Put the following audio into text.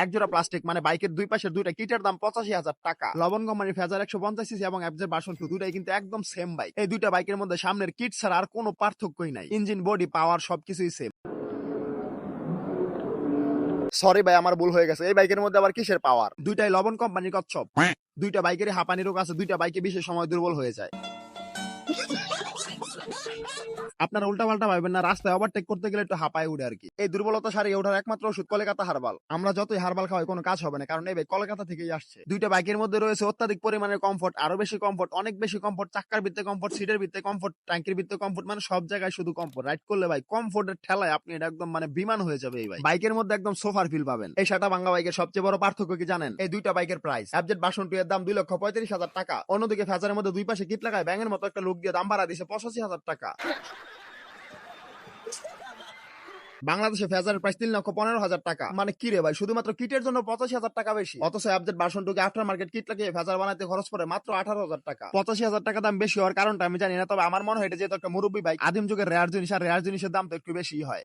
একজোড়া প্লাস্টিক মানে বাইকের দুই পাশের দুইটা কিটের দাম 85,000 টাকা। লবণ কোম্পানির ফেজার 150cc এবং এফজেড ভার্সন 2 দুইটাই কিন্তু একদম সেম বাইক। এই দুইটা বাইকের মধ্যে সামনের কিট ছাড়া আর কোনো পার্থক্যই নাই। ইঞ্জিন, বডি, পাওয়ার সবকিছুই সেম। সরি ভাই, আমার ভুল হয়ে গেছে। এই বাইকের মধ্যে আবার কিসের পাওয়ার? দুইটাই লবণ কোম্পানির কচ্ছপ। দুইটা বাইকেরই হাঁপানি রোগ আছে, দুইটা বাইকে বিশেষ সময় দুর্বল হয়ে যায়। আপনারা উল্টাপাল্টা ভাবেন না, রাস্তায় ওভারটেক করতে গেলে একটু হাঁপায় উঠে আর কি। এই দুর্বলতা সারিয়ে ওঠার একমাত্র ওষুধ কলকাতা হারবাল। আমরা যতই হারবাল খাওয়াই কোনো কাজ হবে না, কারণ এই ভাই কলকাতা থেকেই আসছে। দুইটা বাইকের মধ্যে রয়েছে অত্যাধিক পরিমাণের কমফোর্ট, আরো বেশি কমফোর্ট, অনেক বেশি কমফোর্ট, চাক্কার ভিত্তে কমফোর্ট, সিটের ভিত্তে কমফোর্ট, ট্যাঙ্কির ভিত্তে কমফোর্ট, মানে সব জায়গায় শুধু কমফোর্ট। রাইড করলে ভাই কমফোর্টের ঠেলায় আপনি এটা একদম মানে বিমান হয়ে যাবে। এই বাইকের মধ্যে একদম সোফার ফিল পাবেন। এই সাটা ভাঙ্গা বাইকের সবচেয়ে বড় পার্থক্য কি জানেন? এই দুইটা বাইকের প্রাইস। এফজেড ভার্সন 2 এর দাম 2,35,000 টাকা। অন্যদিকে ফেজারের মধ্যে দুই পাশে কিট লাগায় ব্যাঙের মতো একটা লুক দিয়ে দাম বাড়া দিছে 85,000 টাকা। বাংলাদেশে ফেজারের প্রাইস 3,15,000 টাকা। মানে কি রে ভাই, শুধুমাত্র কিটের জন্য 85,000 টাকা বেশি। অথচ এফজেড ভার্সন 2 কে আফটার মার্কেট কিট লাগিয়ে ফেজার বানাতে খরচ পড়ে মাত্র 18,000 টাকা। 85,000 টাকা দাম বেশি হওয়ার কারণটা আমি জানি না, তবে আমার মনে হয় এটা যেহেতু একটা মুরব্বী বাইক, আদিম যুগের রেয়ার জিনিস, আর রেয়ার জিনিসের দাম তো একটু বেশি হয়।